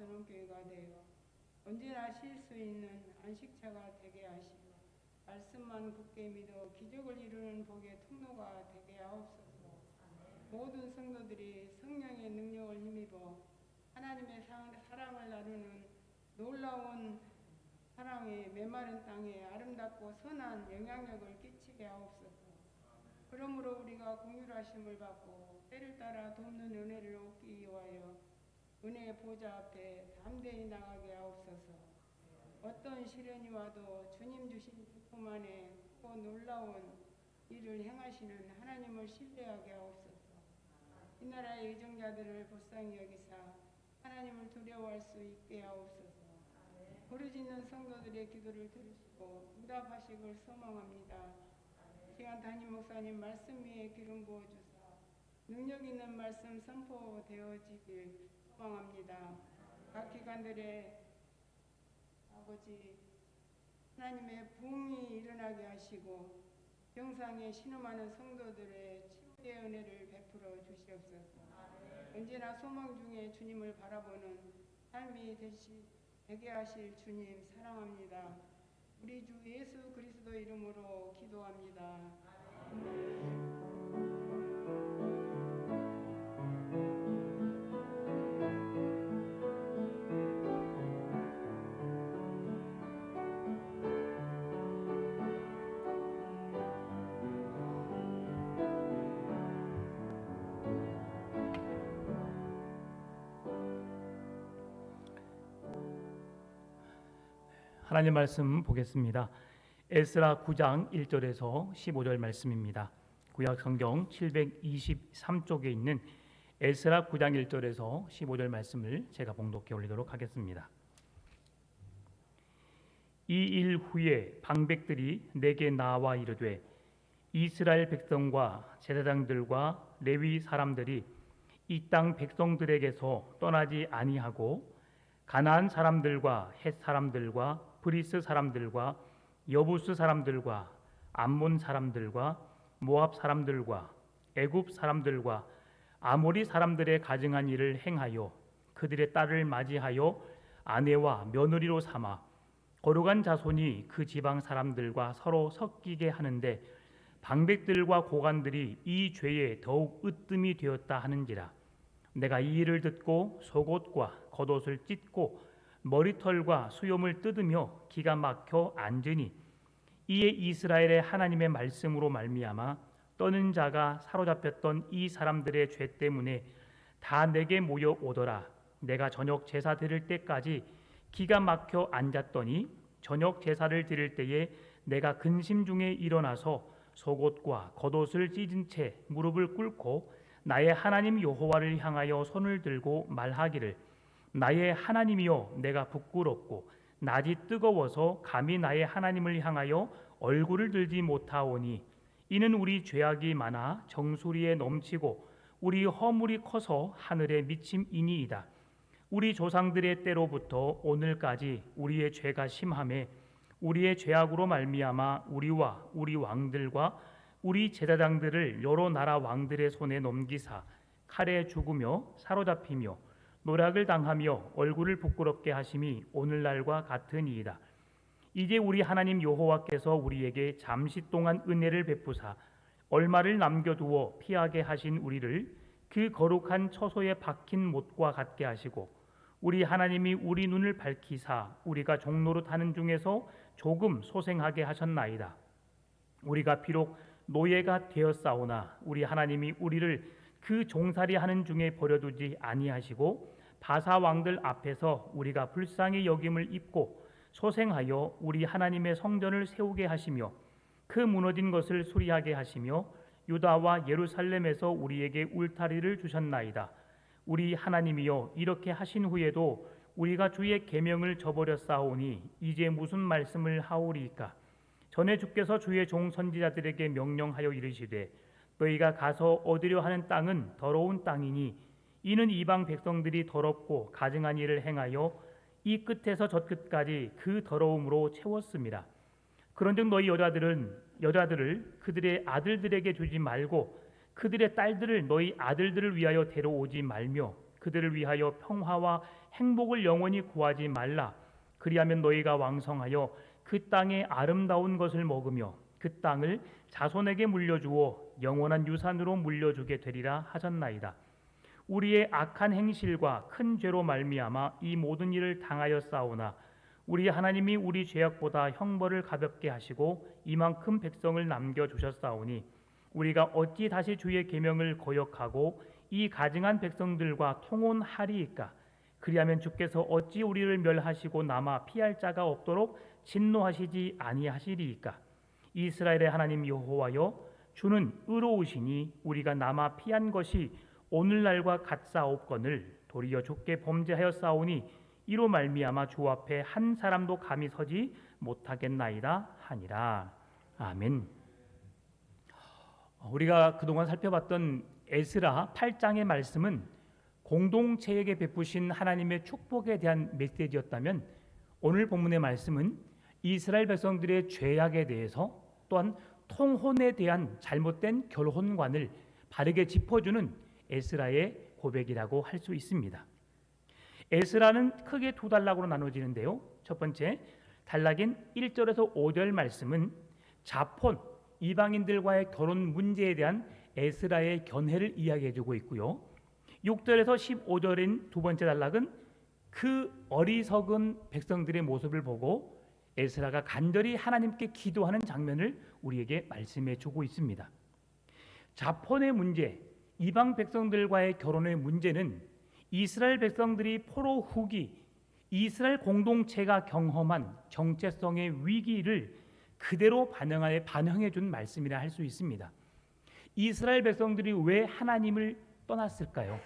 전원교회가 되어 언제나 쉴 수 있는 안식처가 되게 하시고 말씀만 굳게 믿어 기적을 이루는 복의 통로가 되게 하옵소서. 모든 성도들이 성령의 능력을 힘입어 하나님의 사랑을 나누는 놀라운 사랑의 메마른 땅에 아름답고 선한 영향력을 끼치게 하옵소서. 그러므로 우리가 긍휼하심을 받고 때를 따라 돕는 은혜를 얻기 위하여 은혜의 보좌 앞에 담대히 나가게 하옵소서. 어떤 시련이 와도 주님 주신 기쁨 안에 크고 놀라운 일을 행하시는 하나님을 신뢰하게 하옵소서. 이 나라의 의정자들을 불쌍히 여기사 하나님을 두려워할 수 있게 하옵소서. 부르짖는 성도들의 기도를 들으시고 응답하시길 소망합니다. 시간 담임 목사님 말씀 위에 기름 부어주사 능력 있는 말씀 선포되어지길 소망합니다. 각 기관들의 아버지 하나님의 부흥이 일어나게 하시고 병상에 신음하는 성도들의 치유의 은혜를 베풀어 주시옵소서. 언제나 소망 중에 주님을 바라보는 삶이 되게 하실 주님 사랑합니다. 우리 주 예수 그리스도 이름으로 기도합니다. 하나님 말씀 보겠습니다. 에스라 9장 1절에서 15절 말씀입니다. 구약 성경 723쪽에 있는 에스라 9장 1절에서 15절 말씀을 제가 봉독해 올리도록 하겠습니다. 이 일 후에 방백들이 내게 나와 이르되 이스라엘 백성과 제사장들과 레위 사람들이 이 땅 백성들에게서 떠나지 아니하고 가나안 사람들과 헷 사람들과 브리스 사람들과 여부스 사람들과 암몬 사람들과 모압 사람들과 애굽 사람들과 아모리 사람들의 가증한 일을 행하여 그들의 딸을 맞이하여 아내와 며느리로 삼아 거룩한 자손이 그 지방 사람들과 서로 섞이게 하는데 방백들과 고관들이 이 죄에 더욱 으뜸이 되었다 하는지라. 내가 이 일을 듣고 속옷과 겉옷을 찢고 머리털과 수염을 뜯으며 기가 막혀 앉으니 이에 이스라엘의 하나님의 말씀으로 말미암아 떠는 자가 사로잡혔던 이 사람들의 죄 때문에 다 내게 모여오더라. 내가 저녁 제사 드릴 때까지 기가 막혀 앉았더니 저녁 제사를 드릴 때에 내가 근심 중에 일어나서 속옷과 겉옷을 찢은 채 무릎을 꿇고 나의 하나님 여호와를 향하여 손을 들고 말하기를 나의 하나님이여 내가 부끄럽고 낯이 뜨거워서 감히 나의 하나님을 향하여 얼굴을 들지 못하오니 이는 우리 죄악이 많아 정수리에 넘치고 우리 허물이 커서 하늘에 미침이니이다. 우리 조상들의 때로부터 오늘까지 우리의 죄가 심하매 우리의 죄악으로 말미암아 우리와 우리 왕들과 우리 제사장들을 여러 나라 왕들의 손에 넘기사 칼에 죽으며 사로잡히며 노략을 당하며 얼굴을 부끄럽게 하심이 오늘날과 같으니이다. 이제 우리 하나님 여호와께서 우리에게 잠시 동안 은혜를 베푸사 얼마를 남겨두어 피하게 하신 우리를 그 거룩한 처소에 박힌 못과 같게 하시고 우리 하나님이 우리 눈을 밝히사 우리가 종노릇 하는 중에서 조금 소생하게 하셨나이다. 우리가 비록 노예가 되었사오나 우리 하나님이 우리를 그 종살이 하는 중에 버려두지 아니하시고 바사 왕들 앞에서 우리가 불쌍히 여김을 입고 소생하여 우리 하나님의 성전을 세우게 하시며 그 무너진 것을 수리하게 하시며 유다와 예루살렘에서 우리에게 울타리를 주셨나이다. 우리 하나님이여 이렇게 하신 후에도 우리가 주의 계명을 저버렸사오니 이제 무슨 말씀을 하오리이까. 전에 주께서 주의 종 선지자들에게 명령하여 이르시되 너희가 가서 얻으려 하는 땅은 더러운 땅이니 이는 이방 백성들이 더럽고 가증한 일을 행하여 이 끝에서 저 끝까지 그 더러움으로 채웠습니다. 그런즉 너희 여자들을 그들의 아들들에게 주지 말고 그들의 딸들을 너희 아들들을 위하여 데려오지 말며 그들을 위하여 평화와 행복을 영원히 구하지 말라. 그리하면 너희가 왕성하여 그 땅의 아름다운 것을 먹으며 그 땅을 자손에게 물려주어 영원한 유산으로 물려주게 되리라 하셨나이다. 우리의 악한 행실과 큰 죄로 말미암아 이 모든 일을 당하였사오나 우리 하나님이 우리 죄악보다 형벌을 가볍게 하시고 이만큼 백성을 남겨주셨사오니 우리가 어찌 다시 주의 계명을 거역하고 이 가증한 백성들과 통혼하리이까. 그리하면 주께서 어찌 우리를 멸하시고 남아 피할 자가 없도록 진노하시지 아니하시리이까. 이스라엘의 하나님 여호와여, 주는 의로우시니 우리가 남아 피한 것이 오늘날과 같사옵거늘 도리어 주께 범죄하였사오니 이로 말미암아 주 앞에 한 사람도 감히 서지 못하겠나이다 하니라. 아멘. 우리가 그동안 살펴봤던 에스라 8장의 말씀은 공동체에게 베푸신 하나님의 축복에 대한 메시지였다면, 오늘 본문의 말씀은 이스라엘 백성들의 죄악에 대해서 또한 통혼에 대한 잘못된 결혼관을 바르게 짚어주는 에스라의 고백이라고 할 수 있습니다. 에스라는 크게 두 단락으로 나눠지는데요. 첫 번째 단락인 1절에서 5절 말씀은 자폰, 이방인들과의 결혼 문제에 대한 에스라의 견해를 이야기해주고 있고요. 6절에서 15절인 두 번째 단락은 그 어리석은 백성들의 모습을 보고 에스라가 간절히 하나님께 기도하는 장면을 우리에게 말씀해주고 있습니다. 자폰의 문제, 이방 백성들과의 결혼의 문제는 이스라엘 백성들이 포로 후기 이스라엘 공동체가 경험한 정체성의 위기를 그대로 반영해 준 말씀이라 할 수 있습니다. 이스라엘 백성들이 왜 하나님을 떠났을까요?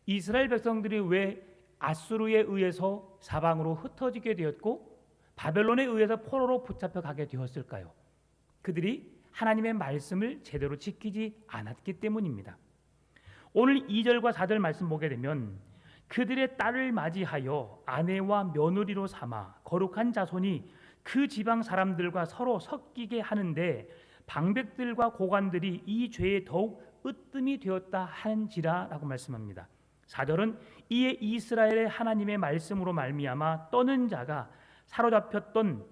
이스라엘 백성들이 왜 아수르에 의해서 사방으로 흩어지게 되었고 바벨론에 의해서 포로로 붙잡혀 가게 되었을까요? 그들이 하나님의 말씀을 제대로 지키지 않았기 때문입니다. 오늘 2절과 4절 말씀 보게 되면 그들의 딸을 맞이하여 아내와 며느리로 삼아 거룩한 자손이 그 지방 사람들과 서로 섞이게 하는데 방백들과 고관들이 이 죄에 더욱 으뜸이 되었다 한지라라고 말씀합니다. 4절은 이에 이스라엘의 하나님의 말씀으로 말미암아 떠는 자가 사로잡혔던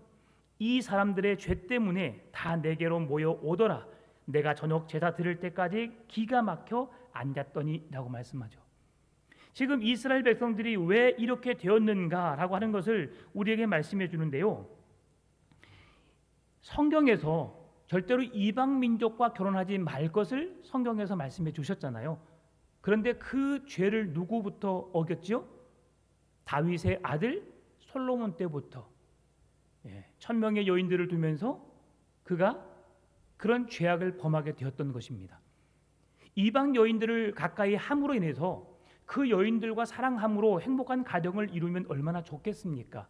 이 사람들의 죄 때문에 다 내게로 모여 오더라. 내가 저녁 제사 드릴 때까지 기가 막혀 앉았더니라고 말씀하죠. 지금 이스라엘 백성들이 왜 이렇게 되었는가라고 하는 것을 우리에게 말씀해 주는데요. 성경에서 절대로 이방 민족과 결혼하지 말 것을 성경에서 말씀해 주셨잖아요. 그런데 그 죄를 누구부터 어겼지요? 다윗의 아들 솔로몬 때부터 1000명의 여인들을 두면서 그가 그런 죄악을 범하게 되었던 것입니다. 이방 여인들을 가까이 함으로 인해서 그 여인들과 사랑함으로 행복한 가정을 이루면 얼마나 좋겠습니까?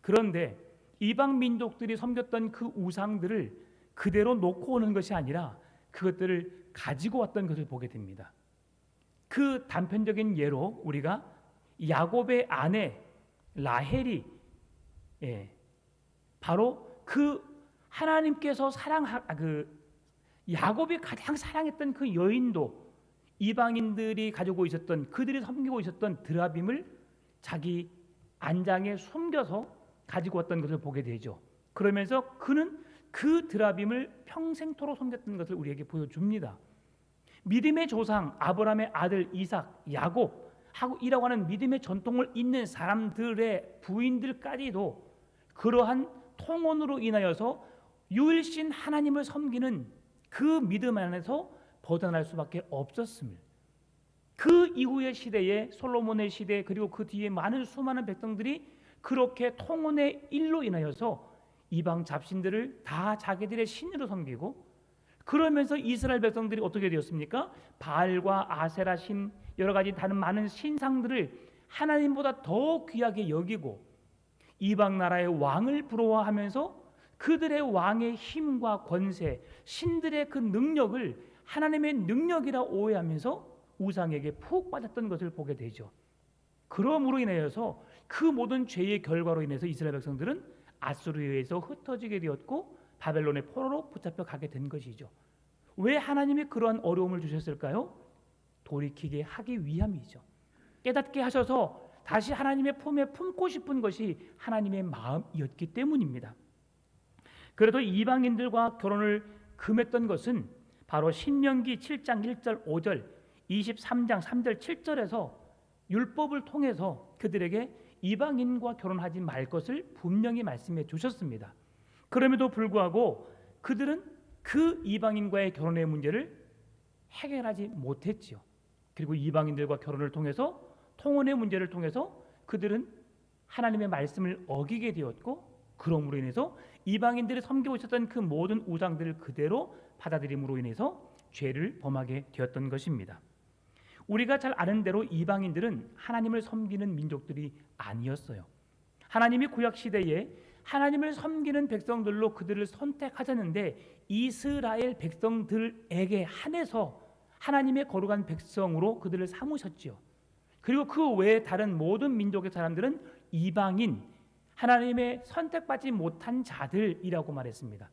그런데 이방 민족들이 섬겼던 그 우상들을 그대로 놓고 오는 것이 아니라 그것들을 가지고 왔던 것을 보게 됩니다. 그 단편적인 예로 우리가 야곱의 아내 라헬이 바로 그 하나님께서 야곱이 가장 사랑했던 그 여인도 이방인들이 가지고 있었던, 그들이 섬기고 있었던 드라빔을 자기 안장에 숨겨서 가지고 왔던 것을 보게 되죠. 그러면서 그는 그 드라빔을 평생토록 섬겼던 것을 우리에게 보여줍니다. 믿음의 조상 아브라함의 아들 이삭, 야곱이라고 하는 믿음의 전통을 잇는 사람들의 부인들까지도 그러한 통혼으로 인하여서 유일신 하나님을 섬기는 그 믿음 안에서 벗어날 수밖에 없었습니다. 그 이후의 시대에 솔로몬의 시대 그리고 그 뒤에 많은 수많은 백성들이 그렇게 통혼의 일로 인하여서 이방 잡신들을 다 자기들의 신으로 섬기고, 그러면서 이스라엘 백성들이 어떻게 되었습니까? 바알과 아세라 신, 여러 가지 다른 많은 신상들을 하나님보다 더 귀하게 여기고 이방 나라의 왕을 부러워하면서 그들의 왕의 힘과 권세, 신들의 그 능력을 하나님의 능력이라 오해하면서 우상에게 푹 빠졌던 것을 보게 되죠. 그러므로 인하여서 그 모든 죄의 결과로 인해서 이스라엘 백성들은 아수르에 의해서 흩어지게 되었고 바벨론의 포로로 붙잡혀 가게 된 것이죠. 왜 하나님이 그러한 어려움을 주셨을까요? 돌이키게 하기 위함이죠. 깨닫게 하셔서 다시 하나님의 품에 품고 싶은 것이 하나님의 마음이었기 때문입니다. 그래도 이방인들과 결혼을 금했던 것은 바로 신명기 7장 1절 5절 23장 3절 7절에서 율법을 통해서 그들에게 이방인과 결혼하지 말 것을 분명히 말씀해 주셨습니다. 그럼에도 불구하고 그들은 그 이방인과의 결혼의 문제를 해결하지 못했지요. 그리고 이방인들과 결혼을 통해서 통혼의 문제를 통해서 그들은 하나님의 말씀을 어기게 되었고, 그러므로 인해서 이방인들이 섬기고 있었던 그 모든 우상들을 그대로 받아들임으로 인해서 죄를 범하게 되었던 것입니다. 우리가 잘 아는 대로 이방인들은 하나님을 섬기는 민족들이 아니었어요. 하나님이 구약 시대에 하나님을 섬기는 백성들로 그들을 선택하셨는데 이스라엘 백성들에게 한해서 하나님의 거룩한 백성으로 그들을 삼으셨지요. 그리고 그 외에 다른 모든 민족의 사람들은 이방인, 하나님의 선택받지 못한 자들이라고 말했습니다.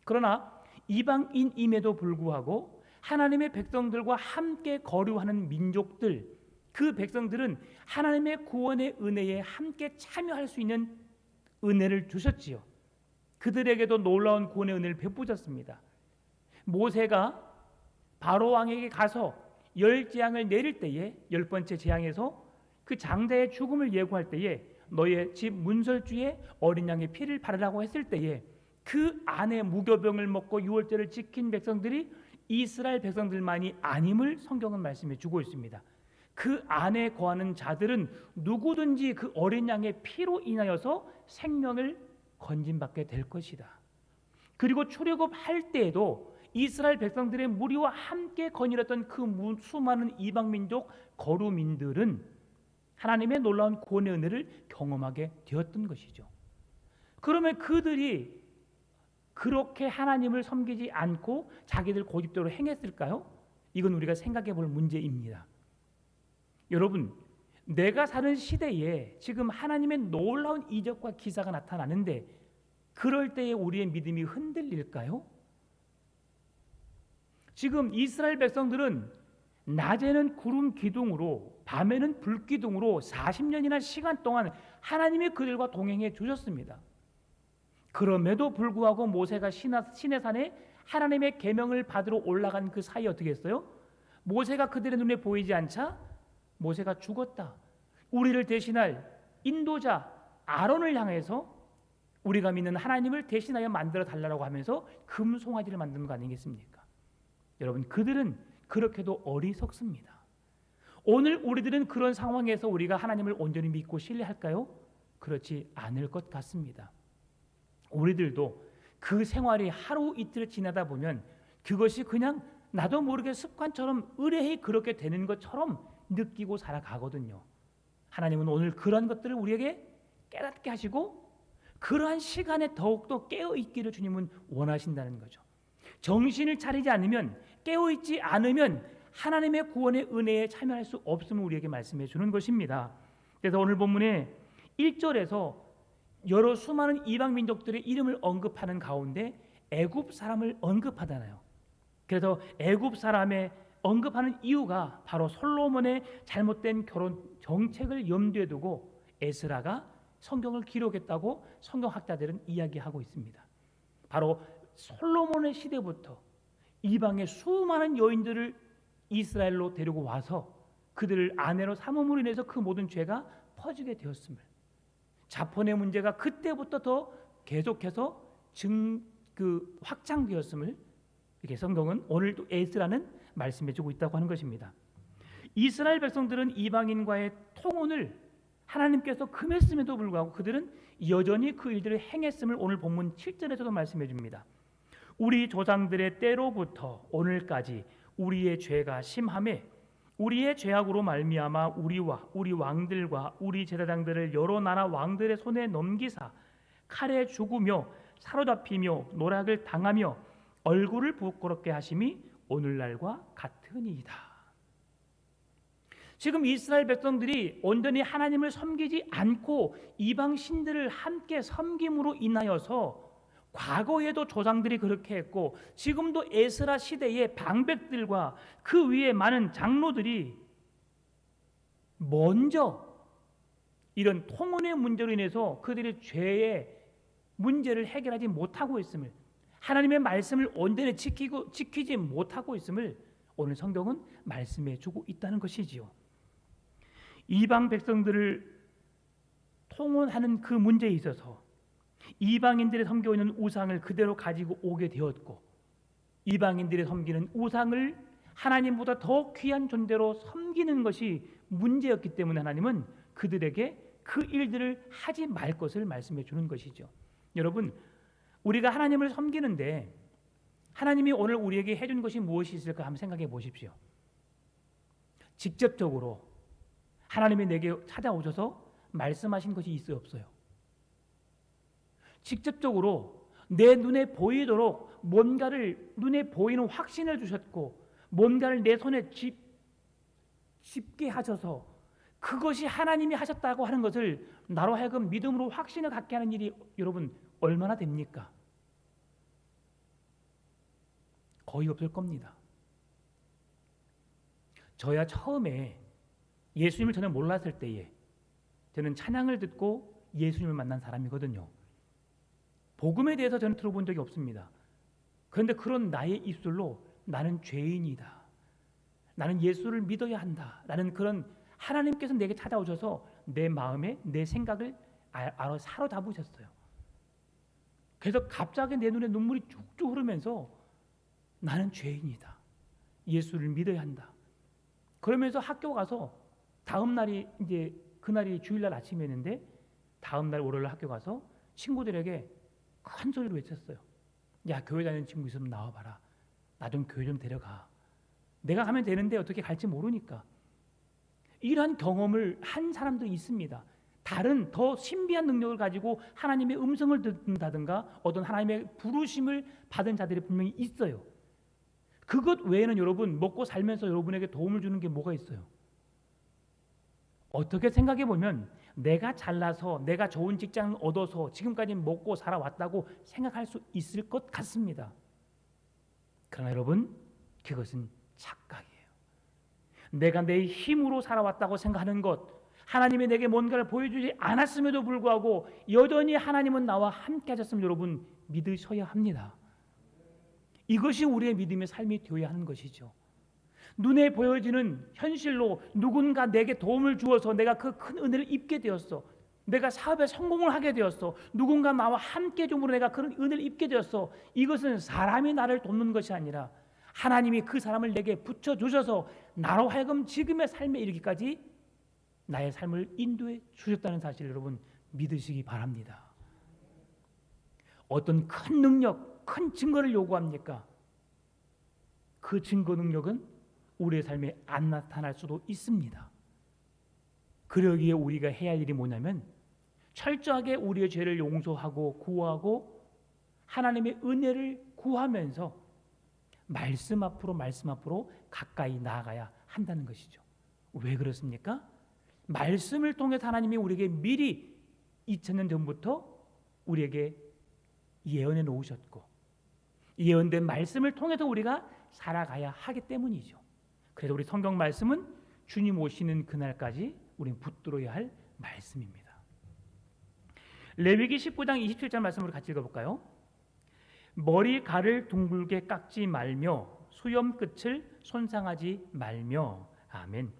그러나 이방인임에도 불구하고 하나님의 백성들과 함께 거류하는 민족들, 그 백성들은 하나님의 구원의 은혜에 함께 참여할 수 있는 은혜를 주셨지요. 그들에게도 놀라운 구원의 은혜를 베푸셨습니다. 모세가 바로 왕에게 가서 10재앙을 내릴 때에 10번째 재앙에서 그 장자의 죽음을 예고할 때에 너의 집 문설주에 어린 양의 피를 바르라고 했을 때에 그 안에 무교병을 먹고 유월절을 지킨 백성들이 이스라엘 백성들만이 아님을 성경은 말씀해 주고 있습니다. 그 안에 거하는 자들은 누구든지 그 어린 양의 피로 인하여서 생명을 건진받게 될 것이다. 그리고 출애굽할 때에도 이스라엘 백성들의 무리와 함께 거닐었던 그 수많은 이방민족 거류민들은 하나님의 놀라운 구원의 은혜를 경험하게 되었던 것이죠. 그러면 그들이 그렇게 하나님을 섬기지 않고 자기들 고집대로 행했을까요? 이건 우리가 생각해 볼 문제입니다. 여러분, 내가 사는 시대에 지금 하나님의 놀라운 이적과 기사가 나타나는데 그럴 때에 우리의 믿음이 흔들릴까요? 지금 이스라엘 백성들은 낮에는 구름 기둥으로 밤에는 불 기둥으로 40년이나 시간 동안 하나님이 그들과 동행해 주셨습니다. 그럼에도 불구하고 모세가 시내산에 하나님의 계명을 받으러 올라간 그 사이에 어떻게 했어요? 모세가 그들의 눈에 보이지 않자 모세가 죽었다. 우리를 대신할 인도자 아론을 향해서 우리가 믿는 하나님을 대신하여 만들어 달라고 하면서 금송아지를 만드는 거 아니겠습니까? 여러분, 그들은 그렇게도 어리석습니다. 오늘 우리들은 그런 상황에서 우리가 하나님을 온전히 믿고 신뢰할까요? 그렇지 않을 것 같습니다. 우리들도 그 생활이 하루 이틀 지나다 보면 그것이 그냥 나도 모르게 습관처럼 의뢰히 그렇게 되는 것처럼 느끼고 살아가거든요. 하나님은 오늘 그런 것들을 우리에게 깨닫게 하시고 그러한 시간에 더욱더 깨어있기를 주님은 원하신다는 거죠. 정신을 차리지 않으면, 깨어있지 않으면 하나님의 구원의 은혜에 참여할 수 없음을 우리에게 말씀해 주는 것입니다. 그래서 오늘 본문에 1절에서 여러 수많은 이방 민족들의 이름을 언급하는 가운데 애굽 사람을 언급하잖아요. 그래서 애굽 사람의 언급하는 이유가 바로 솔로몬의 잘못된 결혼 정책을 염두에 두고 에스라가 성경을 기록했다고 성경학자들은 이야기하고 있습니다. 바로 솔로몬의 시대부터 이방의 수많은 여인들을 이스라엘로 데리고 와서 그들을 아내로 삼음으로 인해서 그 모든 죄가 퍼지게 되었음을, 자본의 문제가 그때부터 더 계속해서 확장되었음을 이렇게 성경은 오늘도 에스라는 말씀해주고 있다고 하는 것입니다. 이스라엘 백성들은 이방인과의 통혼을 하나님께서 금했음에도 불구하고 그들은 여전히 그 일들을 행했음을 오늘 본문 7절에서도 말씀해 줍니다. 우리 조상들의 때로부터 오늘까지 우리의 죄가 심하매 우리의 죄악으로 말미암아 우리와 우리 왕들과 우리 제사장들을 여러 나라 왕들의 손에 넘기사 칼에 죽으며 사로잡히며 노략을 당하며 얼굴을 부끄럽게 하심이 오늘날과 같으니이다. 지금 이스라엘 백성들이 온전히 하나님을 섬기지 않고 이방 신들을 함께 섬김으로 인하여서 과거에도 조상들이 그렇게 했고 지금도 에스라 시대의 방백들과 그 위에 많은 장로들이 먼저 이런 통혼의 문제로 인해서 그들의 죄의 문제를 해결하지 못하고 있음을, 하나님의 말씀을 온전히 지키지 못하고 있음을 오늘 성경은 말씀해 주고 있다는 것이지요. 이방 백성들을 통혼하는 그 문제에 있어서 이방인들이 섬기고 있는 우상을 그대로 가지고 오게 되었고, 이방인들이 섬기는 우상을 하나님보다 더 귀한 존재로 섬기는 것이 문제였기 때문에 하나님은 그들에게 그 일들을 하지 말 것을 말씀해 주는 것이죠. 여러분, 우리가 하나님을 섬기는데 하나님이 오늘 우리에게 해준 것이 무엇이 있을까 한번 생각해 보십시오. 직접적으로 하나님이 내게 찾아오셔서 말씀하신 것이 있어요, 없어요? 직접적으로 내 눈에 보이도록 뭔가를, 눈에 보이는 확신을 주셨고 뭔가를 내 손에 짚게 하셔서 그것이 하나님이 하셨다고 하는 것을 나로 하여금 믿음으로 확신을 갖게 하는 일이 여러분 얼마나 됩니까? 거의 없을 겁니다. 저야 처음에 예수님을 전혀 몰랐을 때에 저는 찬양을 듣고 예수님을 만난 사람이거든요. 복음에 대해서 저는 들어본 적이 없습니다. 그런데 그런 나의 입술로 나는 죄인이다, 나는 예수를 믿어야 한다, 나는 그런 하나님께서 내게 찾아오셔서 내 마음에 내 생각을 사로잡으셨어요. 그래서 갑자기 내 눈에 눈물이 쭉쭉 흐르면서 나는 죄인이다, 예수를 믿어야 한다. 그러면서 학교 가서 다음 날이 이제 그날이 주일날 아침이었는데 다음 날 월요일 학교 가서 친구들에게 큰 소리로 외쳤어요. 야, 교회 다니는 친구 있으면 나와봐라. 나 좀 교회 좀 데려가. 내가 가면 되는데 어떻게 갈지 모르니까. 이러한 경험을 한 사람들이 있습니다. 다른 더 신비한 능력을 가지고 하나님의 음성을 듣는다든가 어떤 하나님의 부르심을 받은 자들이 분명히 있어요. 그것 외에는 여러분 먹고 살면서 여러분에게 도움을 주는 게 뭐가 있어요? 어떻게 생각해 보면 내가 잘나서 내가 좋은 직장을 얻어서 지금까지 먹고 살아왔다고 생각할 수 있을 것 같습니다. 그러나 여러분, 그것은 착각이에요. 내가 내 힘으로 살아왔다고 생각하는 것, 하나님이 내게 뭔가를 보여주지 않았음에도 불구하고 여전히 하나님은 나와 함께 하셨음을 여러분 믿으셔야 합니다. 이것이 우리의 믿음의 삶이 되어야 하는 것이죠. 눈에 보여지는 현실로 누군가 내게 도움을 주어서 내가 그 큰 은혜를 입게 되었어, 내가 사업에 성공을 하게 되었어, 누군가 나와 함께 줌으로 내가 그런 은혜를 입게 되었어, 이것은 사람이 나를 돕는 것이 아니라 하나님이 그 사람을 내게 붙여주셔서 나로 하여금 지금의 삶에 이르기까지 나의 삶을 인도해 주셨다는 사실을 여러분 믿으시기 바랍니다. 어떤 큰 능력, 큰 증거를 요구합니까? 그 증거 능력은 우리의 삶에 안 나타날 수도 있습니다. 그러기에 우리가 해야 할 일이 뭐냐면 철저하게 우리의 죄를 용서하고 구하고 하나님의 은혜를 구하면서 말씀 앞으로 가까이 나아가야 한다는 것이죠. 왜 그렇습니까? 말씀을 통해서 하나님이 우리에게 미리 2000년 전부터 우리에게 예언해 놓으셨고 예언된 말씀을 통해서 우리가 살아가야 하기 때문이죠. 그래서 우리 성경 말씀은 주님 오시는 그날까지 우리는 붙들어야 할 말씀입니다. 레위기 19장 27절 말씀으로 같이 읽어볼까요? 머리칼을 둥글게 깎지 말며 수염 끝을 손상하지 말며. 아멘.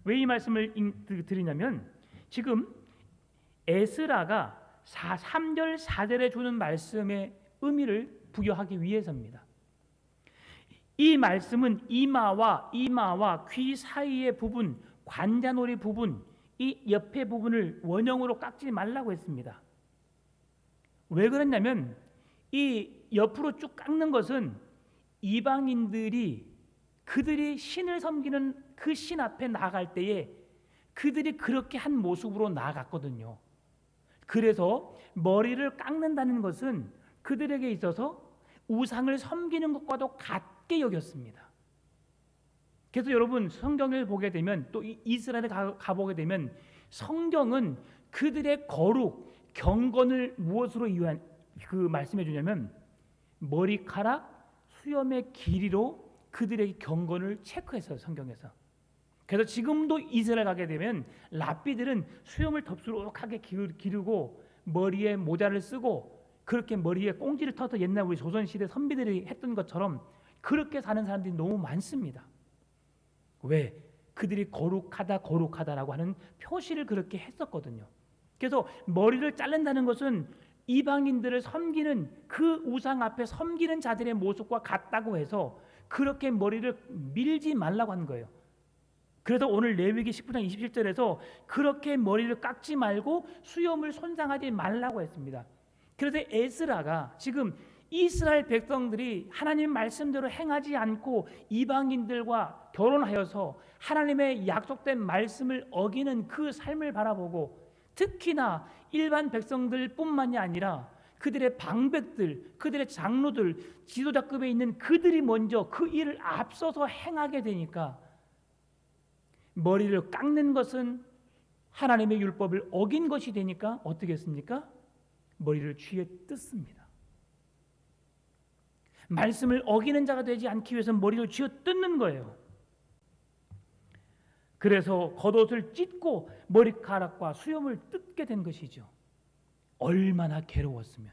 왜 이 말씀을 드리냐면 지금 에스라가 3절 4절에 주는 말씀의 의미를 부여하기 위해서입니다. 이 말씀은 이마와 귀 사이의 부분, 관자놀이 부분, 이 옆에 부분을 원형으로 깎지 말라고 했습니다. 왜 그랬냐면 이 옆으로 쭉 깎는 것은 이방인들이 그들이 신을 섬기는 그 신 앞에 나아갈 때에 그들이 그렇게 한 모습으로 나아갔거든요. 그래서 머리를 깎는다는 것은 그들에게 있어서 우상을 섬기는 것과도 같게 여겼습니다. 그래서 여러분 성경을 보게 되면 또 이스라엘에 가보게 되면 성경은 그들의 거룩, 경건을 무엇으로 이유한 말씀해 주냐면 머리카락, 수염의 길이로 그들의 경건을 체크했어요. 성경에서. 그래서 지금도 이스라엘 가게 되면 랍비들은 수염을 덥수룩하게 기르고 머리에 모자를 쓰고 그렇게 머리에 꽁지를 터서 옛날 우리 조선시대 선비들이 했던 것처럼 그렇게 사는 사람들이 너무 많습니다. 왜? 그들이 거룩하다라고 하는 표시를 그렇게 했었거든요. 그래서 머리를 자른다는 것은 이방인들을 섬기는 그 우상 앞에 섬기는 자들의 모습과 같다고 해서 그렇게 머리를 밀지 말라고 한 거예요. 그래서 오늘 레위기 19장 27절에서 그렇게 머리를 깎지 말고 수염을 손상하지 말라고 했습니다. 그래서 에스라가 지금 이스라엘 백성들이 하나님 말씀대로 행하지 않고 이방인들과 결혼하여서 하나님의 약속된 말씀을 어기는 그 삶을 바라보고 특히나 일반 백성들뿐만이 아니라 그들의 방백들, 그들의 장로들, 지도자급에 있는 그들이 먼저 그 일을 앞서서 행하게 되니까 머리를 깎는 것은 하나님의 율법을 어긴 것이 되니까 어떻게 했습니까? 머리를 쥐어 뜯습니다. 말씀을 어기는 자가 되지 않기 위해서 머리를 쥐어 뜯는 거예요. 그래서 겉옷을 찢고 머리카락과 수염을 뜯게 된 것이죠. 얼마나 괴로웠으면.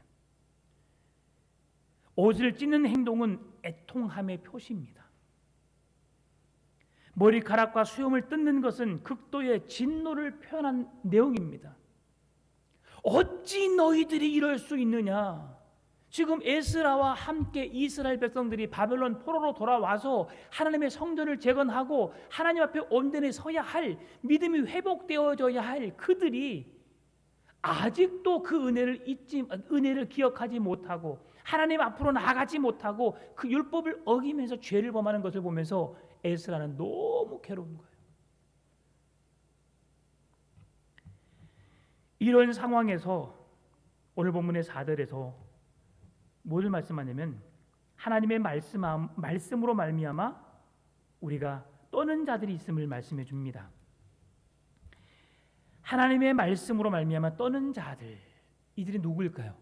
옷을 찢는 행동은 애통함의 표시입니다. 머리카락과 수염을 뜯는 것은 극도의 진노를 표현한 내용입니다. 어찌 너희들이 이럴 수 있느냐? 지금 에스라와 함께 이스라엘 백성들이 바벨론 포로로 돌아와서 하나님의 성전을 재건하고 하나님 앞에 온전히 서야 할, 믿음이 회복되어져야 할 그들이 아직도 그 은혜를 기억하지 못하고 하나님 앞으로 나아가지 못하고 그 율법을 어기면서 죄를 범하는 것을 보면서 에스라는 너무 괴로운 거예요. 이런 상황에서 오늘 본문의 4절에서 무엇을 말씀하냐면 하나님의 말씀으로 말미암아 우리가 떠는 자들이 있음을 말씀해 줍니다. 하나님의 말씀으로 말미암아 떠는 자들, 이들이 누구일까요?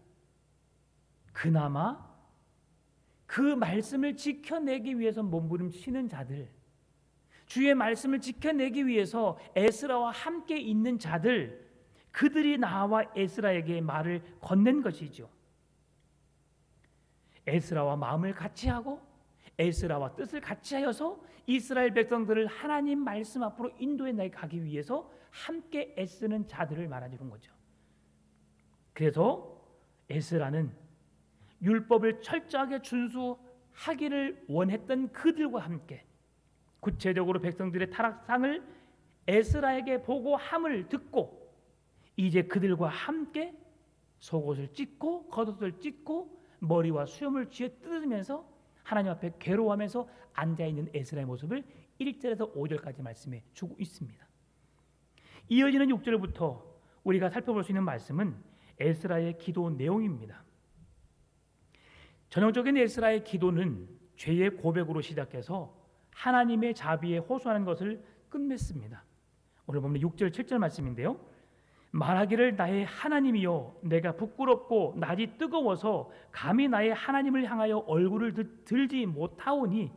그나마 그 말씀을 지켜내기 위해서 몸부림치는 자들, 주의 말씀을 지켜내기 위해서 에스라와 함께 있는 자들, 그들이 나와 에스라에게 말을 건넨 것이죠. 에스라와 마음을 같이 하고 에스라와 뜻을 같이 하여서 이스라엘 백성들을 하나님 말씀 앞으로 인도해 나가기 위해서 함께 애쓰는 자들을 말해주는 거죠. 그래서 에스라는 율법을 철저하게 준수하기를 원했던 그들과 함께 구체적으로 백성들의 타락상을 에스라에게 보고함을 듣고 이제 그들과 함께 속옷을 찢고 겉옷을 찢고 머리와 수염을 쥐어 뜯으면서 하나님 앞에 괴로워하면서 앉아있는 에스라의 모습을 1절에서 5절까지 말씀해 주고 있습니다. 이어지는 6절부터 우리가 살펴볼 수 있는 말씀은 에스라의 기도 내용입니다. 전형적인 에스라의 기도는 죄의 고백으로 시작해서 하나님의 자비에 호소하는 것을 끝맺습니다. 오늘 보면 6절 7절 말씀인데요. 말하기를 나의 하나님이여 내가 부끄럽고 낯이 뜨거워서 감히 나의 하나님을 향하여 얼굴을 들지 못하오니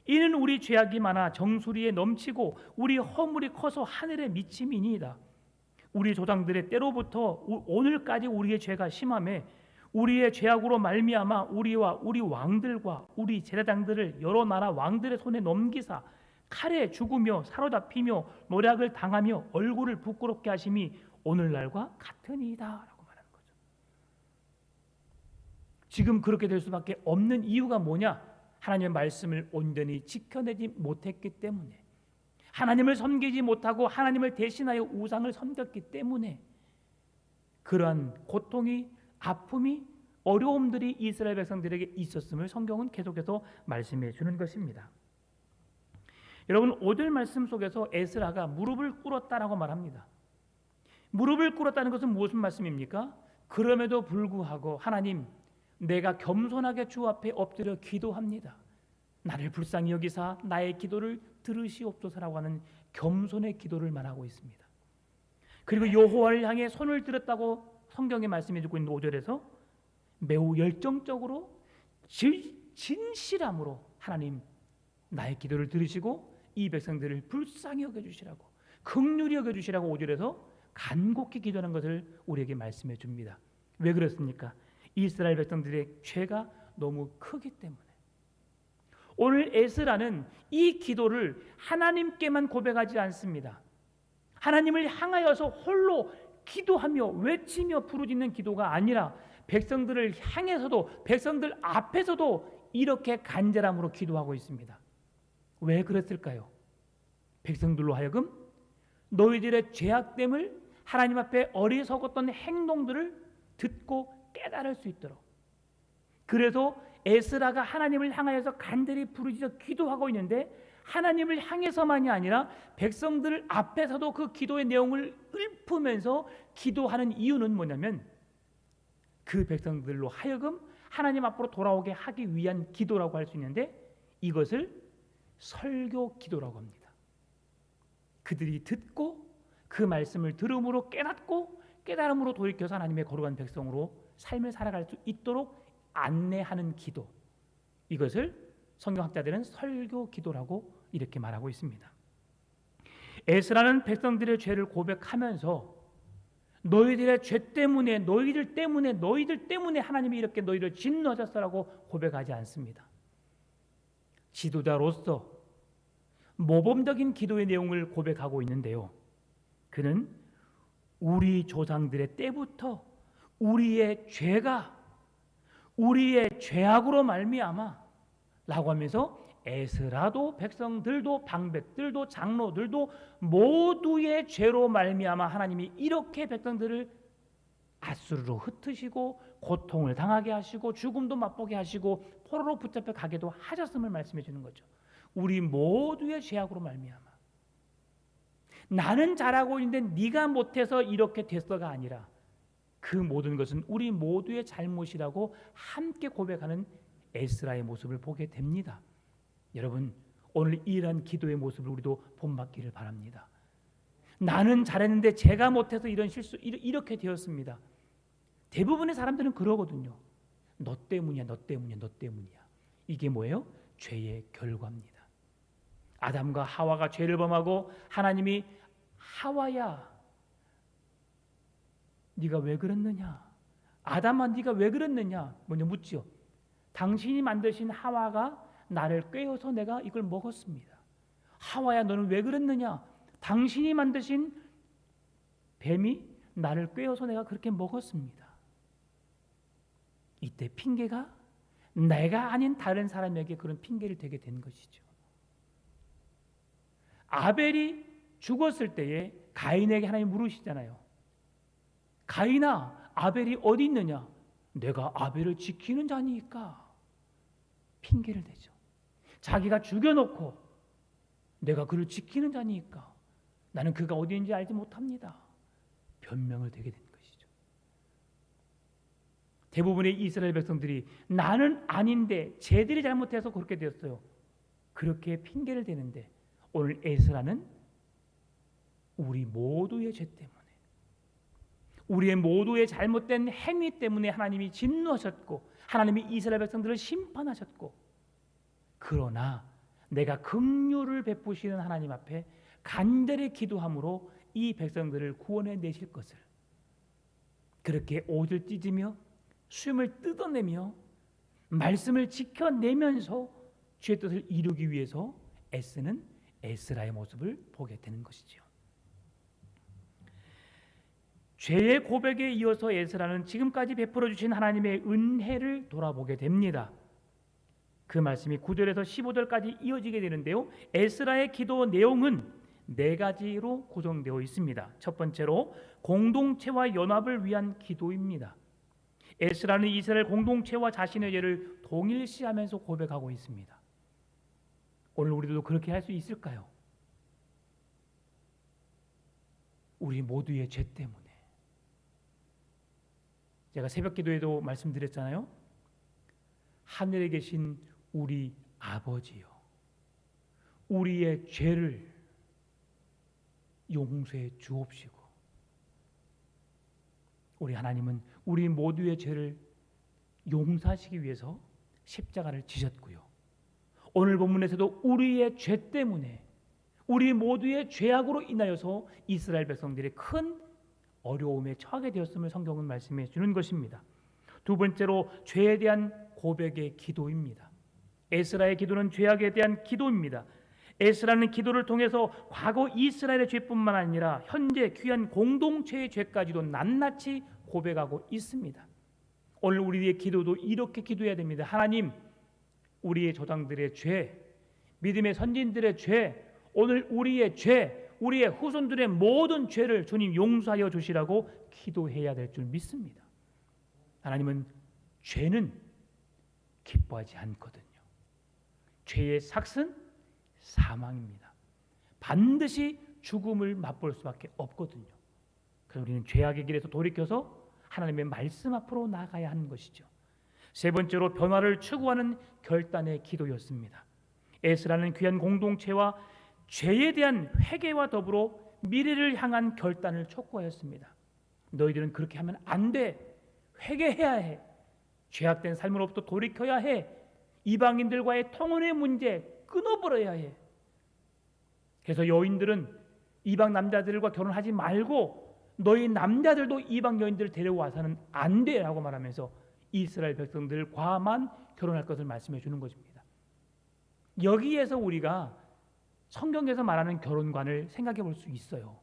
이는 우리 죄악이 많아 정수리에 넘치고 우리 허물이 커서 하늘에 미침이니이다. 우리 조상들의 때로부터 오늘까지 우리의 죄가 심하매 우리의 죄악으로 말미암아 우리와 우리 왕들과 우리 제사장들을 여러 나라 왕들의 손에 넘기사 칼에 죽으며 사로잡히며 노략을 당하며 얼굴을 부끄럽게 하심이 오늘날과 같으니이다라고 말하는 거죠. 지금 그렇게 될 수밖에 없는 이유가 뭐냐? 하나님의 말씀을 온전히 지켜내지 못했기 때문에, 하나님을 섬기지 못하고 하나님을 대신하여 우상을 섬겼기 때문에 그러한 고통이, 아픔이, 어려움들이 이스라엘 백성들에게 있었음을 성경은 계속해서 말씀해 주는 것입니다. 여러분 5절 말씀 속에서 에스라가 무릎을 꿇었다라고 말합니다. 무릎을 꿇었다는 것은 무슨 말씀입니까? 그럼에도 불구하고 하나님, 내가 겸손하게 주 앞에 엎드려 기도합니다. 나를 불쌍히 여기사 나의 기도를 들으시옵소서라고 하는 겸손의 기도를 말하고 있습니다. 그리고 여호와를 향해 손을 들었다고 성경에 말씀해 주고 있는 5절에서 매우 열정적으로 진실함으로 하나님 나의 기도를 들으시고 이 백성들을 불쌍히 여겨주시라고, 긍휼히 여겨주시라고 5절에서 간곡히 기도하는 것을 우리에게 말씀해 줍니다. 왜 그렇습니까? 이스라엘 백성들의 죄가 너무 크기 때문에. 오늘 에스라는 이 기도를 하나님께만 고백하지 않습니다. 하나님을 향하여서 홀로 기도하며 외치며 부르짖는 기도가 아니라 백성들을 향해서도, 백성들 앞에서도 이렇게 간절함으로 기도하고 있습니다. 왜 그랬을까요? 백성들로 하여금 너희들의 죄악됨을, 하나님 앞에 어리석었던 행동들을 듣고 깨달을 수 있도록. 그래서 에스라가 하나님을 향하여서 간절히 부르짖어 기도하고 있는데, 하나님을 향해서만이 아니라 백성들 앞에서도 그 기도의 내용을 읊으면서 기도하는 이유는 뭐냐면, 그 백성들로 하여금 하나님 앞으로 돌아오게 하기 위한 기도라고 할 수 있는데, 이것을 설교 기도라고 합니다. 그들이 듣고 그 말씀을 들음으로 깨닫고 깨달음으로 돌이켜서 하나님의 거룩한 백성으로 삶을 살아갈 수 있도록 안내하는 기도, 이것을 성경학자들은 설교 기도라고 이렇게 말하고 있습니다. 에스라는 백성들의 죄를 고백하면서 너희들의 죄 때문에, 너희들 때문에 하나님이 이렇게 너희를 진노하셨어라고 고백하지 않습니다. 지도자로서 모범적인 기도의 내용을 고백하고 있는데요, 그는 우리 조상들의 때부터 우리의 죄가, 우리의 죄악으로 말미암아 라고 하면서 에스라도, 백성들도, 방백들도, 장로들도 모두의 죄로 말미암아 하나님이 이렇게 백성들을 앗수르로 흩으시고 고통을 당하게 하시고 죽음도 맛보게 하시고 포로로 붙잡혀 가게도 하셨음을 말씀해 주는 거죠. 우리 모두의 죄악으로 말미암아. 나는 잘하고 있는데 네가 못해서 이렇게 됐어가 아니라 그 모든 것은 우리 모두의 잘못이라고 함께 고백하는 에스라의 모습을 보게 됩니다. 여러분, 오늘 이러한 기도의 모습을 우리도 본받기를 바랍니다. 나는 잘했는데 제가 못해서 이런 실수, 이렇게 되었습니다. 대부분의 사람들은 그러거든요. 너 때문이야, 너 때문이야, 너 때문이야. 이게 뭐예요? 죄의 결과입니다. 아담과 하와가 죄를 범하고 하나님이 하와야, 네가 왜 그랬느냐? 아담아, 네가 왜 그랬느냐? 먼저 묻지요. 당신이 만드신 하와가 나를 꿰어서 내가 이걸 먹었습니다. 하와야, 너는 왜 그랬느냐? 당신이 만드신 뱀이 나를 꿰어서 내가 그렇게 먹었습니다. 이때 핑계가 내가 아닌 다른 사람에게 그런 핑계를 대게 된 것이죠. 아벨이 죽었을 때에 가인에게 하나님 물으시잖아요. 가인아, 아벨이 어디 있느냐? 내가 아벨을 지키는 자니까. 핑계를 대죠. 자기가 죽여놓고 내가 그를 지키는 자니까 나는 그가 어디 있는지 알지 못합니다. 변명을 대게 된 것이죠. 대부분의 이스라엘 백성들이 나는 아닌데 쟤들이 잘못해서 그렇게 되었어요, 그렇게 핑계를 대는데, 오늘 에스라는 우리 모두의 죄 때문에, 우리의 모두의 잘못된 행위 때문에 하나님이 진노하셨고 하나님이 이스라엘 백성들을 심판하셨고, 그러나 내가 긍휼을 베푸시는 하나님 앞에 간절히 기도함으로 이 백성들을 구원해 내실 것을, 그렇게 옷을 찢으며 숨을 뜯어내며 말씀을 지켜내면서 주의 뜻을 이루기 위해서 애쓰는 에스라의 모습을 보게 되는 것이죠. 죄의 고백에 이어서 에스라는 지금까지 베풀어 주신 하나님의 은혜를 돌아보게 됩니다. 그 말씀이 9절에서 15절까지 이어지게 되는데요, 에스라의 기도 내용은 4가지로 구성되어 있습니다. 첫 번째로 공동체와 연합을 위한 기도입니다. 에스라는 이스라엘 공동체와 자신의 죄를 동일시하면서 고백하고 있습니다. 오늘 우리도 그렇게 할 수 있을까요? 우리 모두의 죄 때문에. 제가 새벽 기도에도 말씀드렸잖아요. 하늘에 계신 우리 아버지요, 우리의 죄를 용서해 주옵시고, 우리 하나님은 우리 모두의 죄를 용서하시기 위해서 십자가를 지셨고요, 오늘 본문에서도 우리의 죄 때문에 우리 모두의 죄악으로 인하여서 이스라엘 백성들이 큰 어려움에 처하게 되었음을 성경은 말씀해 주는 것입니다. 두 번째로 죄에 대한 고백의 기도입니다. 에스라의 기도는 죄악에 대한 기도입니다. 에스라는 기도를 통해서 과거 이스라엘의 죄뿐만 아니라 현재 귀한 공동체의 죄까지도 낱낱이 고백하고 있습니다. 오늘 우리의 기도도 이렇게 기도해야 됩니다. 하나님, 우리의 조상들의 죄, 믿음의 선진들의 죄, 오늘 우리의 죄, 우리의 후손들의 모든 죄를 주님 용서하여 주시라고 기도해야 될 줄 믿습니다. 하나님은 죄는 기뻐하지 않거든요. 죄의 삭은 사망입니다. 반드시 죽음을 맛볼 수밖에 없거든요. 그래서 우리는 죄악의 길에서 돌이켜서 하나님의 말씀 앞으로 나아가야 하는 것이죠. 세 번째로 변화를 추구하는 결단의 기도였습니다. 에스라는 귀한 공동체와 죄에 대한 회개와 더불어 미래를 향한 결단을 촉구하였습니다. 너희들은 그렇게 하면 안 돼. 회개해야 해. 죄악된 삶으로부터 돌이켜야 해. 이방인들과의 통혼의 문제 끊어버려야 해. 그래서 여인들은 이방 남자들과 결혼하지 말고 너희 남자들도 이방 여인들을 데려와서는 안 돼라고 말하면서 이스라엘 백성들과만 결혼할 것을 말씀해 주는 것입니다. 여기에서 우리가 성경에서 말하는 결혼관을 생각해 볼 수 있어요.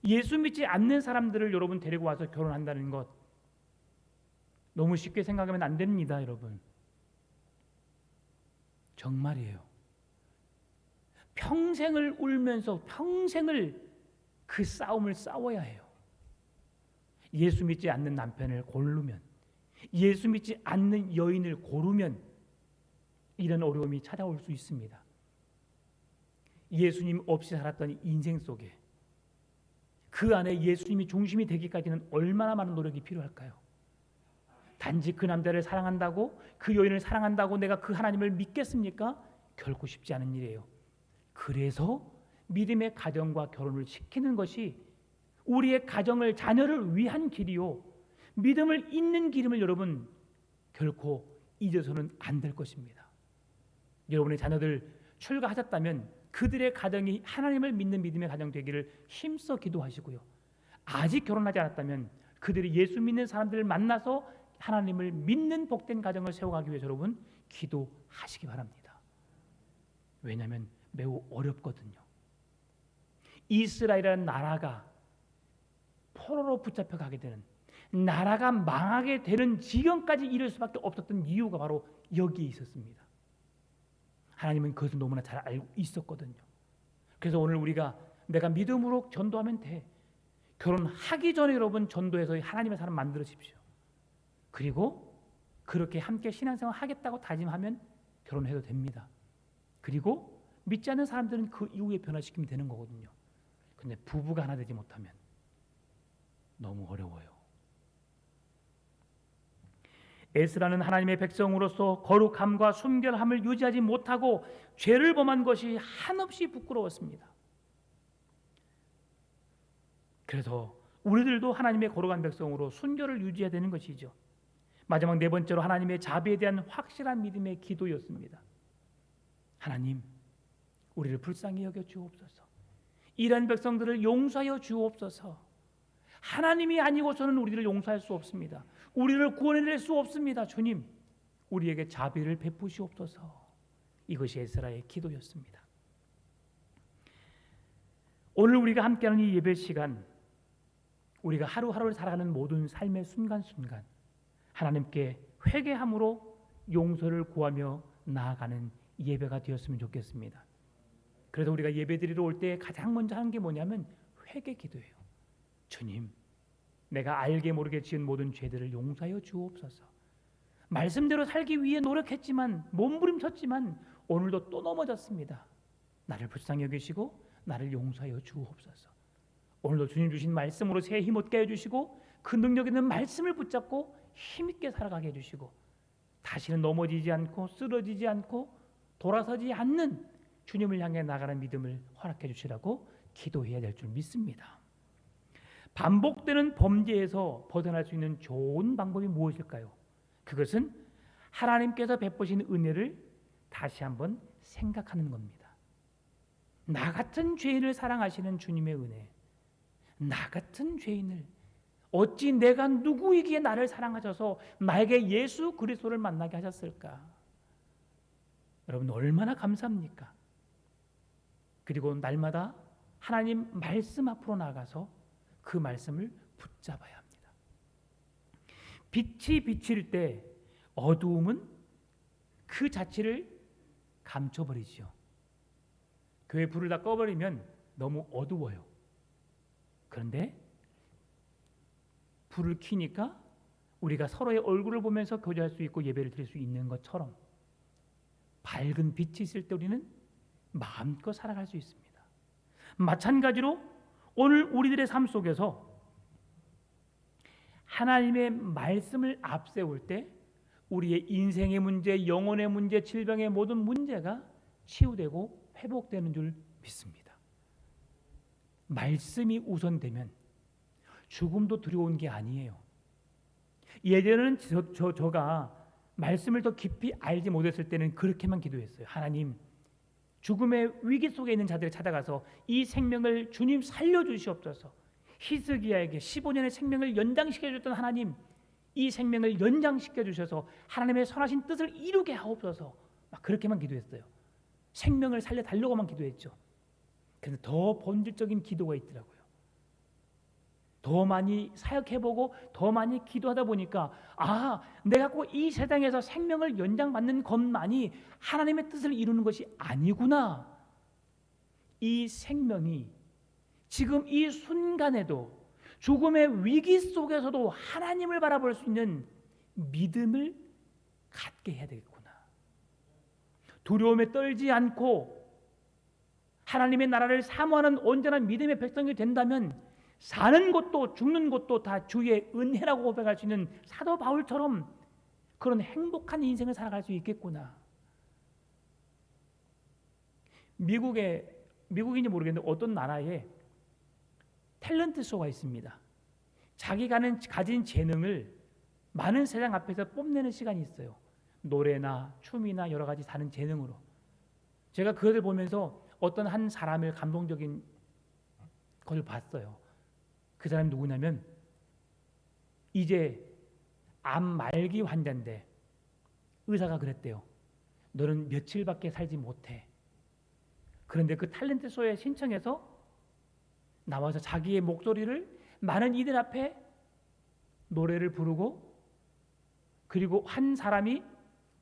예수 믿지 않는 사람들을 여러분 데리고 와서 결혼한다는 것 너무 쉽게 생각하면 안 됩니다, 여러분. 정말이에요. 평생을 울면서 평생을 그 싸움을 싸워야 해요. 예수 믿지 않는 남편을 고르면, 예수 믿지 않는 여인을 고르면 이런 어려움이 찾아올 수 있습니다. 예수님 없이 살았던 인생 속에 그 안에 예수님이 중심이 되기까지는 얼마나 많은 노력이 필요할까요? 단지 그 남자를 사랑한다고, 그 여인을 사랑한다고 내가 그 하나님을 믿겠습니까? 결코 쉽지 않은 일이에요. 그래서 믿음의 가정과 결혼을 시키는 것이 우리의 가정을, 자녀를 위한 길이요, 믿음을 잇는 기름을 여러분 결코 잊어서는 안 될 것입니다. 여러분의 자녀들 출가하셨다면 그들의 가정이 하나님을 믿는 믿음의 가정 되기를 힘써 기도하시고요. 아직 결혼하지 않았다면 그들이 예수 믿는 사람들을 만나서 하나님을 믿는 복된 가정을 세워가기 위해서 여러분 기도하시기 바랍니다. 왜냐하면 매우 어렵거든요. 이스라엘이라는 나라가 포로로 붙잡혀 가게 되는, 나라가 망하게 되는 지경까지 이를 수밖에 없었던 이유가 바로 여기에 있었습니다. 하나님은 그것을 너무나 잘 알고 있었거든요. 그래서 오늘 우리가 내가 믿음으로 전도하면 돼. 결혼하기 전에 여러분 전도해서 하나님의 사람 만들으십시오. 그리고 그렇게 함께 신앙생활 하겠다고 다짐하면 결혼해도 됩니다. 그리고 믿지 않는 사람들은 그 이후에 변화시키면 되는 거거든요. 근데 부부가 하나 되지 못하면 너무 어려워요. 에스라는 하나님의 백성으로서 거룩함과 순결함을 유지하지 못하고 죄를 범한 것이 한없이 부끄러웠습니다. 그래서 우리들도 하나님의 거룩한 백성으로 순결을 유지해야 되는 것이죠. 마지막 네 번째로 하나님의 자비에 대한 확실한 믿음의 기도였습니다. 하나님, 우리를 불쌍히 여겨 주옵소서. 이런 백성들을 용서하여 주옵소서. 하나님이 아니고서는 우리를 용서할 수 없습니다. 우리를 구원해낼 수 없습니다. 주님, 우리에게 자비를 베푸시옵소서. 이것이 에스라의 기도였습니다. 오늘 우리가 함께하는 이 예배 시간, 우리가 하루하루를 살아가는 모든 삶의 순간순간 하나님께 회개함으로 용서를 구하며 나아가는 예배가 되었으면 좋겠습니다. 그래서 우리가 예배드리러 올 때 가장 먼저 하는 게 뭐냐면 회개 기도예요. 주님, 내가 알게 모르게 지은 모든 죄들을 용서하여 주옵소서. 말씀대로 살기 위해 노력했지만, 몸부림쳤지만 오늘도 또 넘어졌습니다. 나를 불쌍히 여기시고 나를 용서하여 주옵소서. 오늘도 주님 주신 말씀으로 새 힘 얻게 해주시고 그 능력 있는 말씀을 붙잡고 힘있게 살아가게 해주시고 다시는 넘어지지 않고 쓰러지지 않고 돌아서지 않는 주님을 향해 나가는 믿음을 허락해 주시라고 기도해야 될 줄 믿습니다. 반복되는 범죄에서 벗어날 수 있는 좋은 방법이 무엇일까요? 그것은 하나님께서 베푸신 은혜를 다시 한번 생각하는 겁니다. 나 같은 죄인을 사랑하시는 주님의 은혜, 나 같은 죄인을 어찌 내가 누구이기에 나를 사랑하셔서 나에게 예수 그리스도를 만나게 하셨을까? 여러분 얼마나 감사합니까? 그리고 날마다 하나님 말씀 앞으로 나가서 그 말씀을 붙잡아야 합니다. 빛이 비칠 때 어두움은 그 자체를 감춰버리죠. 교회 불을 다 꺼버리면 너무 어두워요. 그런데 불을 켜니까 우리가 서로의 얼굴을 보면서 교제할 수 있고 예배를 드릴 수 있는 것처럼 밝은 빛이 있을 때 우리는 마음껏 살아갈 수 있습니다. 마찬가지로 오늘 우리들의 삶 속에서 하나님의 말씀을 앞세울 때 우리의 인생의 문제, 영혼의 문제, 질병의 모든 문제가 치유되고 회복되는 줄 믿습니다. 말씀이 우선되면 죽음도 두려운 게 아니에요. 예전에는 제가 말씀을 더 깊이 알지 못했을 때는 그렇게만 기도했어요. 하나님, 죽음의 위기 속에 있는 자들을 찾아가서 이 생명을 주님 살려주시옵소서. 히스기야에게 15년의 생명을 연장시켜 줬던 하나님, 이 생명을 연장시켜 주셔서 하나님의 선하신 뜻을 이루게 하옵소서. 막 그렇게만 기도했어요. 생명을 살려달라고만 기도했죠. 그래서 더 본질적인 기도가 있더라고요. 더 많이 사역해보고 더 많이 기도하다 보니까 내가 꼭 이 세상에서 생명을 연장받는 것만이 하나님의 뜻을 이루는 것이 아니구나. 이 생명이 지금 이 순간에도 죽음의 위기 속에서도 하나님을 바라볼 수 있는 믿음을 갖게 해야 되겠구나. 두려움에 떨지 않고 하나님의 나라를 사모하는 온전한 믿음의 백성이 된다면 사는 것도 죽는 것도 다 주의 은혜라고 고백할 수 있는 사도 바울처럼 그런 행복한 인생을 살아갈 수 있겠구나. 미국인지 모르겠는데 어떤 나라에 탤런트 쇼가 있습니다. 자기가 가진 재능을 많은 세상 앞에서 뽐내는 시간이 있어요. 노래나 춤이나 여러 가지 다른 재능으로. 제가 그것을 보면서 어떤 한 사람을 감동적인 것을 봤어요. 그 사람이 누구냐면 이제 암 말기 환자인데 의사가 그랬대요. 너는 며칠밖에 살지 못해. 그런데 그 탤런트 쇼에 신청해서 나와서 자기의 목소리를 많은 이들 앞에 노래를 부르고, 그리고 한 사람이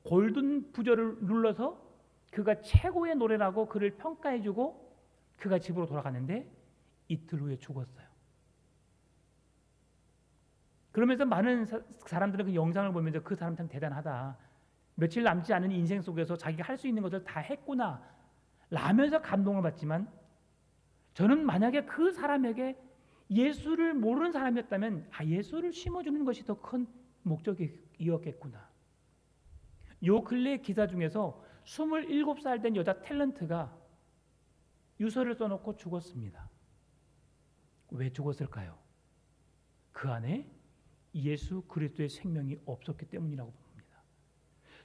골든 부저를 눌러서 그가 최고의 노래라고 그를 평가해주고 그가 집으로 돌아갔는데 이틀 후에 죽었어요. 그러면서 많은 사람들은 그 영상을 보면서 그 사람 참 대단하다. 며칠 남지 않은 인생 속에서 자기가 할 수 있는 것을 다 했구나 라면서 감동을 받지만, 저는 만약에 그 사람에게 예수를 모르는 사람이었다면 예수를 심어주는 것이 더 큰 목적이었겠구나. 요 근래 기사 중에서 27살 된 여자 탤런트가 유서를 써놓고 죽었습니다. 왜 죽었을까요? 그 안에 예수 그리스도의 생명이 없었기 때문이라고 봅니다.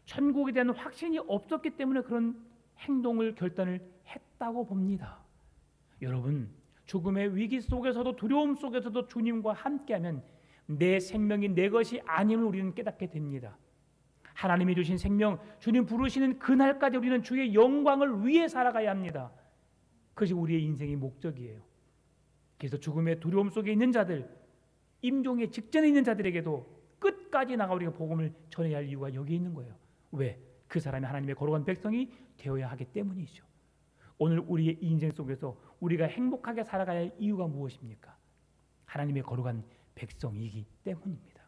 천국에 대한 확신이 없었기 때문에 그런 행동을 결단을 했다고 봅니다. 여러분, 죽음의 위기 속에서도 두려움 속에서도 주님과 함께하면 내 생명이 내 것이 아님을 우리는 깨닫게 됩니다. 하나님이 주신 생명, 주님 부르시는 그날까지 우리는 주의 영광을 위해 살아가야 합니다. 그것이 우리의 인생의 목적이에요. 그래서 죽음의 두려움 속에 있는 자들, 임종의 직전에 있는 자들에게도 끝까지 나가 우리가 복음을 전해야 할 이유가 여기 있는 거예요. 왜? 그 사람이 하나님의 거룩한 백성이 되어야 하기 때문이죠. 오늘 우리의 인생 속에서 우리가 행복하게 살아가야 할 이유가 무엇입니까? 하나님의 거룩한 백성이기 때문입니다.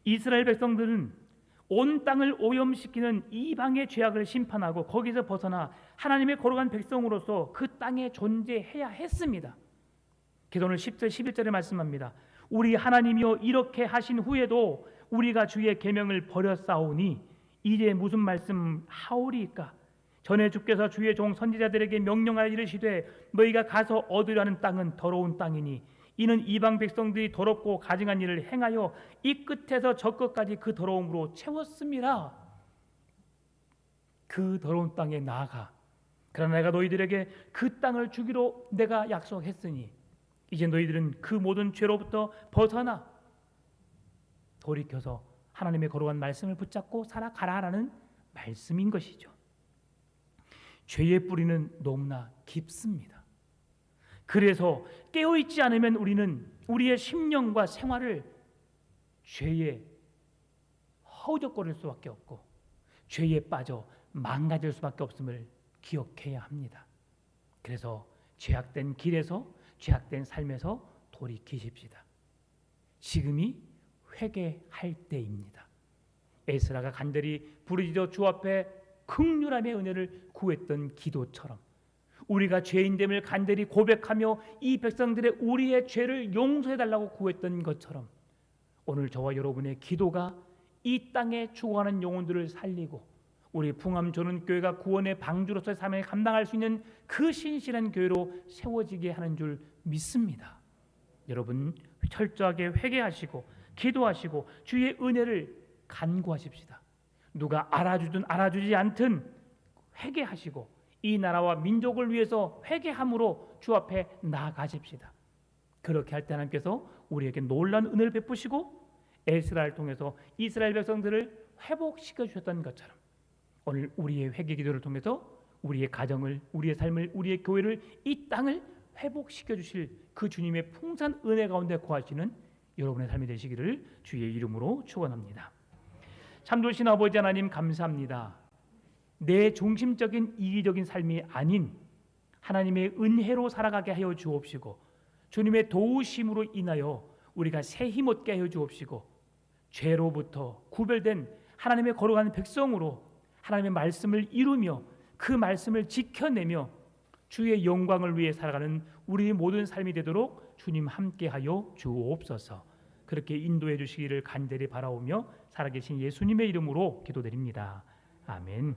이스라엘 백성들은 온 땅을 오염시키는 이방의 죄악을 심판하고 거기서 벗어나 하나님의 거룩한 백성으로서 그 땅에 존재해야 했습니다. 그래서 오늘 10절 11절에 말씀합니다. 우리 하나님이여 이렇게 하신 후에도 우리가 주의 계명을 버렸사오니 이제 무슨 말씀 하오리까? 전에 주께서 주의 종 선지자들에게 명령하여 이르시되 너희가 가서 얻으려 하는 땅은 더러운 땅이니 이는 이방 백성들이 더럽고 가증한 일을 행하여 이 끝에서 저 끝까지 그 더러움으로 채웠음이라. 그 더러운 땅에 나아가 그러나 내가 너희들에게 그 땅을 주기로 내가 약속했으니 이제 너희들은 그 모든 죄로부터 벗어나 돌이켜서 하나님의 거룩한 말씀을 붙잡고 살아가라라는 말씀인 것이죠. 죄의 뿌리는 너무나 깊습니다. 그래서 깨어있지 않으면 우리는 우리의 심령과 생활을 죄에 허우적거릴 수밖에 없고 죄에 빠져 망가질 수밖에 없음을 기억해야 합니다. 그래서 죄악된 길에서 죄악된 삶에서 돌이키십시다. 지금이 회개할 때입니다. 에스라가 간절히 부르짖어 주 앞에 긍휼함의 은혜를 구했던 기도처럼 우리가 죄인됨을 간절히 고백하며 이 백성들의 우리의 죄를 용서해달라고 구했던 것처럼 오늘 저와 여러분의 기도가 이 땅에 죽어가는 영혼들을 살리고 우리 풍암조는교회가 구원의 방주로서의 삶을 감당할 수 있는 그 신실한 교회로 세워지게 하는 줄 믿습니다. 여러분 철저하게 회개하시고 기도하시고 주의 은혜를 간구하십시다. 누가 알아주든 알아주지 않든 회개하시고 이 나라와 민족을 위해서 회개함으로 주 앞에 나아가십시다. 그렇게 할 때 하나님께서 우리에게 놀라운 은혜를 베푸시고 에스라를 통해서 이스라엘 백성들을 회복시켜 주셨던 것처럼 오늘 우리의 회개 기도를 통해서 우리의 가정을, 우리의 삶을, 우리의 교회를, 이 땅을 회복시켜 주실 그 주님의 풍성한 은혜 가운데 거하시는 여러분의 삶이 되시기를 주의 이름으로 축원합니다. 참되신 아버지 하나님 감사합니다. 내 중심적인 이기적인 삶이 아닌 하나님의 은혜로 살아가게 하여 주옵시고 주님의 도우심으로 인하여 우리가 새 힘 얻게 하여 주옵시고 죄로부터 구별된 하나님의 거룩한 백성으로 하나님의 말씀을 이루며 그 말씀을 지켜내며 주의 영광을 위해 살아가는 우리의 모든 삶이 되도록 주님 함께하여 주옵소서. 그렇게 인도해 주시기를 간절히 바라오며 살아계신 예수님의 이름으로 기도드립니다. 아멘.